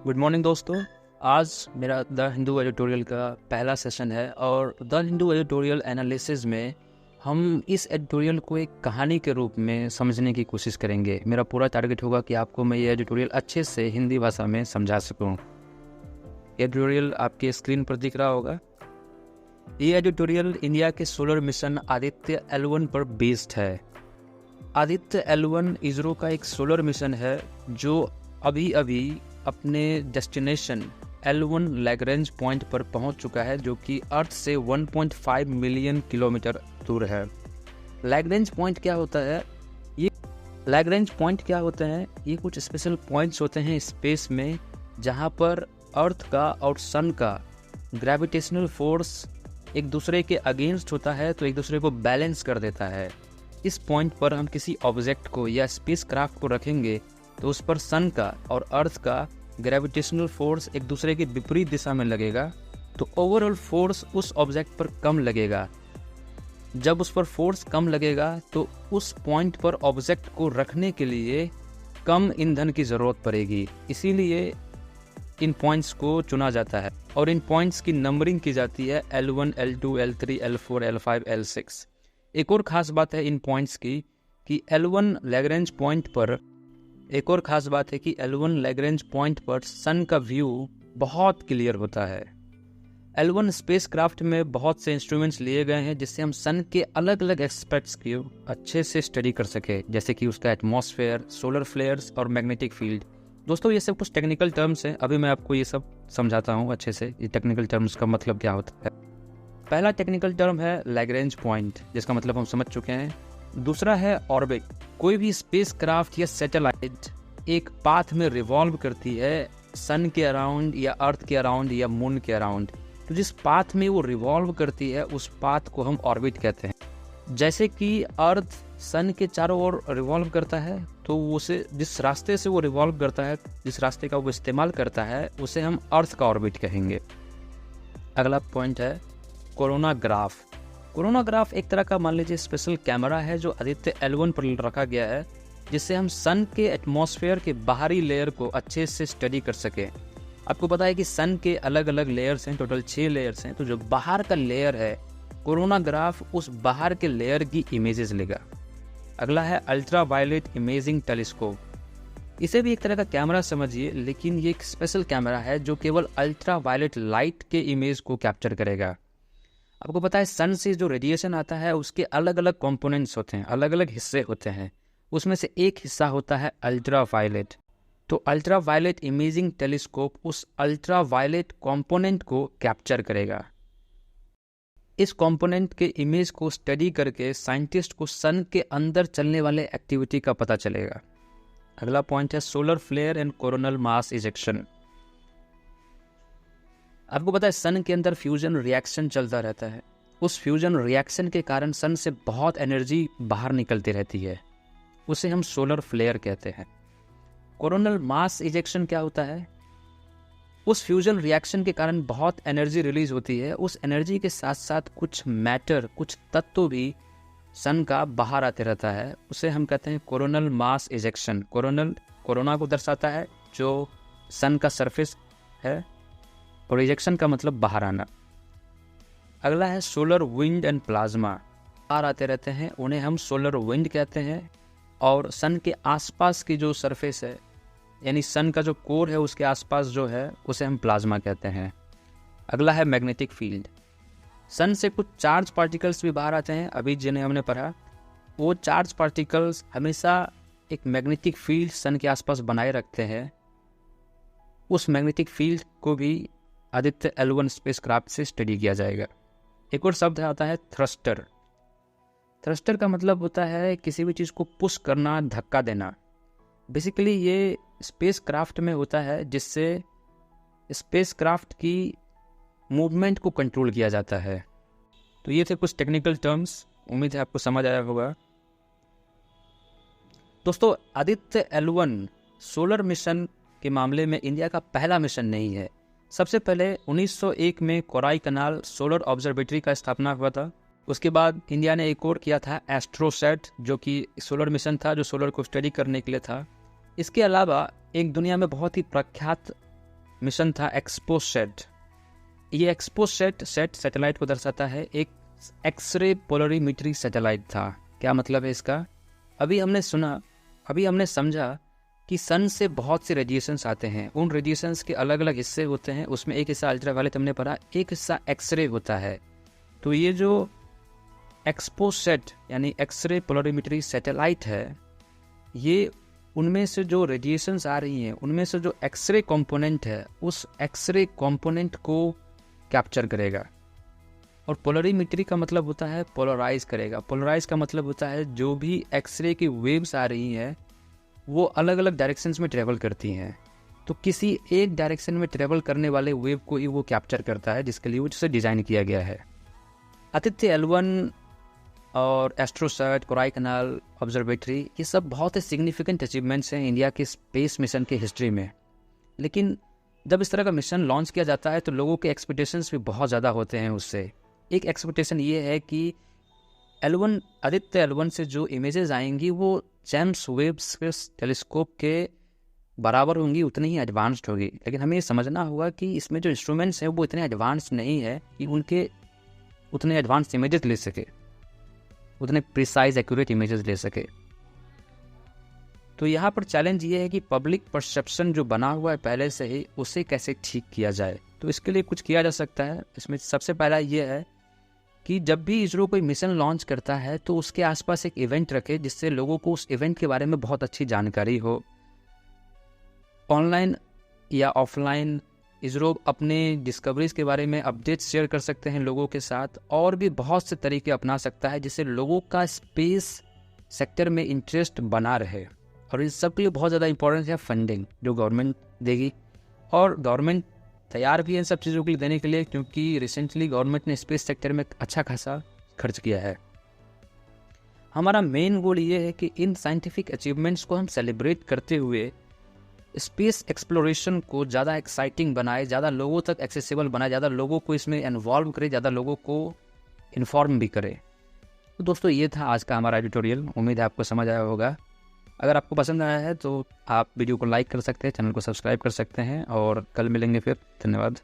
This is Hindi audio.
गुड मॉर्निंग दोस्तों। आज मेरा द हिंदू एडिटोरियल का पहला सेशन है और द हिंदू एडिटोरियल एनालिसिस में हम इस एडिटोरियल को एक कहानी के रूप में समझने की कोशिश करेंगे। मेरा पूरा टारगेट होगा कि आपको मैं ये एडिटोरियल अच्छे से हिंदी भाषा में समझा सकूं। एडिटोरियल आपके स्क्रीन पर दिख रहा होगा। ये एडिटोरियल इंडिया के सोलर मिशन आदित्य L1 पर बेस्ड है। आदित्य L1 इसरो का एक सोलर मिशन है जो अभी अपने डेस्टिनेशन L1 लैग्रेंज पॉइंट पर पहुंच चुका है, जो कि अर्थ से 1.5 मिलियन किलोमीटर दूर है। लैग्रेंज पॉइंट क्या होता है? ये कुछ स्पेशल पॉइंट्स होते हैं स्पेस में जहां पर अर्थ का और सन का ग्रेविटेशनल फोर्स एक दूसरे के अगेंस्ट होता है, तो एक दूसरे को बैलेंस कर देता है। इस पॉइंट पर हम किसी ऑब्जेक्ट को या स्पेस क्राफ्ट को रखेंगे तो उस पर सन का और अर्थ का ग्रेविटेशनल फोर्स एक दूसरे के विपरीत दिशा में लगेगा, तो ओवरऑल फोर्स उस ऑब्जेक्ट पर कम लगेगा। जब उस पर फोर्स कम लगेगा तो उस पॉइंट पर ऑब्जेक्ट को रखने के लिए कम ईंधन की ज़रूरत पड़ेगी। इसीलिए इन पॉइंट्स को चुना जाता है और इन पॉइंट्स की नंबरिंग की जाती है L1, L2, L3, L4, L5, L6। एक और ख़ास बात है इन पॉइंट्स की कि L1 लैग्रेंज पॉइंट पर सन का व्यू बहुत क्लियर होता है। L1 स्पेसक्राफ्ट में बहुत से इंस्ट्रूमेंट्स लिए गए हैं जिससे हम सन के अलग अलग एस्पेक्ट्स की अच्छे से स्टडी कर सके, जैसे कि उसका एटमॉस्फेयर, सोलर फ्लेयर्स और मैग्नेटिक फील्ड। दोस्तों, ये सब कुछ टेक्निकल टर्म्स हैं। अभी मैं आपको ये सब समझाता हूँ अच्छे से, ये टेक्निकल टर्म्स का मतलब क्या होता है। पहला टेक्निकल टर्म है लैग्रेंज पॉइंट, जिसका मतलब हम समझ चुके हैं। दूसरा है ऑर्बिट। कोई भी स्पेसक्राफ्ट या सैटेलाइट एक पाथ में रिवॉल्व करती है सन के अराउंड या अर्थ के अराउंड या मून के अराउंड, तो जिस पाथ में वो रिवॉल्व करती है उस पाथ को हम ऑर्बिट कहते हैं। जैसे कि अर्थ सन के चारों ओर रिवॉल्व करता है, तो उसे जिस रास्ते से वो रिवॉल्व करता है, जिस रास्ते का वो इस्तेमाल करता है, उसे हम अर्थ का ऑर्बिट कहेंगे। अगला पॉइंट है कोरोनाग्राफ। कोरोनाग्राफ एक तरह का मान लीजिए स्पेशल कैमरा है जो आदित्य L1 पर रखा गया है, जिससे हम सन के एटमॉस्फेयर के बाहरी लेयर को अच्छे से स्टडी कर सके। आपको पता है कि सन के अलग अलग लेयर्स हैं, टोटल 6 लेयर्स हैं, तो जो बाहर का लेयर है, कोरोनाग्राफ उस बाहर के लेयर की इमेजेस लेगा। अगला है अल्ट्रा वायलेट इमेजिंग टेलीस्कोप। इसे भी एक तरह का कैमरा समझिए, लेकिन ये एक स्पेशल कैमरा है जो केवल अल्ट्रा वायलेट लाइट के इमेज को कैप्चर करेगा। आपको पता है सन से जो रेडिएशन आता है उसके अलग अलग कंपोनेंट्स होते हैं, अलग अलग हिस्से होते हैं। उसमें से एक हिस्सा होता है अल्ट्रा वायलेट। तो अल्ट्रा वायलेट इमेजिंग टेलीस्कोप उस अल्ट्रा वायलेट कंपोनेंट को कैप्चर करेगा। इस कंपोनेंट के इमेज को स्टडी करके साइंटिस्ट को सन के अंदर चलने वाले एक्टिविटी का पता चलेगा। अगला पॉइंट है solar flare and coronal mass ejection. आपको पता है सन के अंदर फ्यूजन रिएक्शन चलता रहता है। उस फ्यूजन रिएक्शन के कारण सन से बहुत एनर्जी बाहर निकलती रहती है, उसे हम सोलर फ्लेयर कहते हैं। कोरोनल मास इजेक्शन क्या होता है? उस फ्यूजन रिएक्शन के कारण बहुत एनर्जी रिलीज होती है। उस एनर्जी के साथ साथ कुछ मैटर, कुछ तत्व भी सन का बाहर आते रहता है, उसे हम कहते हैं कोरोनल मास इजेक्शन। कोरोना को दर्शाता है जो सन का सरफेस है, और इजेक्शन का मतलब बाहर आना। अगला है सोलर विंड एंड प्लाज्मा। बाहर आते रहते हैं, उन्हें हम सोलर विंड कहते हैं। और सन के आसपास की जो सरफेस है, यानी सन का जो कोर है उसके आसपास जो है, उसे हम प्लाज्मा कहते हैं। अगला है मैग्नेटिक फील्ड। सन से कुछ चार्ज पार्टिकल्स भी बाहर आते हैं, अभी जिन्हें हमने पढ़ा। वो चार्ज पार्टिकल्स हमेशा एक मैग्नेटिक फील्ड सन के आसपास बनाए रखते हैं। उस मैग्नेटिक फील्ड को भी आदित्य L1 स्पेसक्राफ्ट से स्टडी किया जाएगा। एक और शब्द आता है थ्रस्टर। थ्रस्टर का मतलब होता है किसी भी चीज़ को पुश करना, धक्का देना। बेसिकली ये स्पेसक्राफ्ट में होता है जिससे स्पेसक्राफ्ट की मूवमेंट को कंट्रोल किया जाता है। तो ये थे कुछ टेक्निकल टर्म्स, उम्मीद है आपको समझ आया होगा। दोस्तों, आदित्य L1 सोलर मिशन के मामले में इंडिया का पहला मिशन नहीं है। सबसे पहले 1901 में कोराई कनाल सोलर ऑब्जर्वेटरी का स्थापना हुआ था। उसके बाद इंडिया ने एक और किया था एस्ट्रोसैट, जो कि सोलर मिशन था जो सोलर को स्टडी करने के लिए था। इसके अलावा एक दुनिया में बहुत ही प्रख्यात मिशन था एक्सपोसेट। ये एक्सपोसेट सैटेलाइट को दर्शाता है, एक एक्सरे पोलरीमीट्री सैटेलाइट था। क्या मतलब है इसका? अभी हमने समझा कि सन से बहुत से रेडिएशंस आते हैं, उन रेडिएशंस के अलग अलग हिस्से होते हैं, उसमें एक हिस्सा अल्ट्रावायलेट हमने पढ़ा, एक हिस्सा एक्सरे होता है। तो ये जो एक्सपोसेट यानी एक्सरे पोलरीमीट्री सैटेलाइट है, ये उनमें से जो रेडिएशंस आ रही हैं उनमें से जो एक्सरे कंपोनेंट है उस एक्सरे कंपोनेंट को कैप्चर करेगा। और पोलरीमीट्री का मतलब होता है पोलराइज करेगा। पोलराइज का मतलब होता है जो भी एक्सरे की वेव्स आ रही हैं वो अलग अलग डायरेक्शंस में ट्रेवल करती हैं, तो किसी एक डायरेक्शन में ट्रेवल करने वाले वेव को ही वो कैप्चर करता है, जिसके लिए वो जिसे डिज़ाइन किया गया है। आदित्य L1 और एस्ट्रोसैट, कोराइकनाल ऑब्जर्वेटरी, ये सब बहुत ही सिग्निफिकेंट अचीवमेंट्स हैं इंडिया के स्पेस मिशन की हिस्ट्री में। लेकिन जब इस तरह का मिशन लॉन्च किया जाता है तो लोगों के एक्सपेक्टेशंस भी बहुत ज़्यादा होते हैं उससे। एक एक्सपेक्टेशन ये है कि आदित्य L1 से जो इमेजेस आएंगी वो जेम्स वेब स्पेस टेलीस्कोप के बराबर होंगी, उतनी ही एडवांस्ड होगी। लेकिन हमें ये समझना होगा कि इसमें जो इंस्ट्रूमेंट्स हैं वो इतने एडवांस नहीं है कि उनके उतने एडवांस इमेजेस ले सके, उतने प्रिसाइज एक्यूरेट इमेजेस ले सके। तो यहाँ पर चैलेंज ये है कि पब्लिक परसेप्शन जो बना हुआ है पहले से ही, उसे कैसे ठीक किया जाए। तो इसके लिए कुछ किया जा सकता है। इसमें सबसे पहला ये है कि जब भी इसरो कोई मिशन लॉन्च करता है तो उसके आसपास एक इवेंट रखे, जिससे लोगों को उस इवेंट के बारे में बहुत अच्छी जानकारी हो। ऑनलाइन या ऑफलाइन इसरो अपने डिस्कवरीज के बारे में अपडेट्स शेयर कर सकते हैं लोगों के साथ, और भी बहुत से तरीके अपना सकता है जिससे लोगों का स्पेस सेक्टर में इंटरेस्ट बना रहे। और इस सब के लिए बहुत ज़्यादा इंपॉर्टेंट है फंडिंग, जो गवर्नमेंट देगी। और गवर्नमेंट तैयार भी है इन सब चीज़ों के लिए देने के लिए, क्योंकि रिसेंटली गवर्नमेंट ने स्पेस सेक्टर में अच्छा खासा खर्च किया है। हमारा मेन गोल ये है कि इन साइंटिफिक अचीवमेंट्स को हम सेलिब्रेट करते हुए स्पेस एक्सप्लोरेशन को ज़्यादा एक्साइटिंग बनाए, ज़्यादा लोगों तक एक्सेसिबल बनाए, ज़्यादा लोगों को इसमें इन्वॉल्व करे, ज़्यादा लोगों को इन्फॉर्म भी करे। तो दोस्तों ये था आज का हमारा एडिटोरियल। उम्मीद है आपको समझ आया होगा। अगर आपको पसंद आया है तो आप वीडियो को लाइक कर सकते हैं, चैनल को सब्सक्राइब कर सकते हैं, और कल मिलेंगे फिर। धन्यवाद।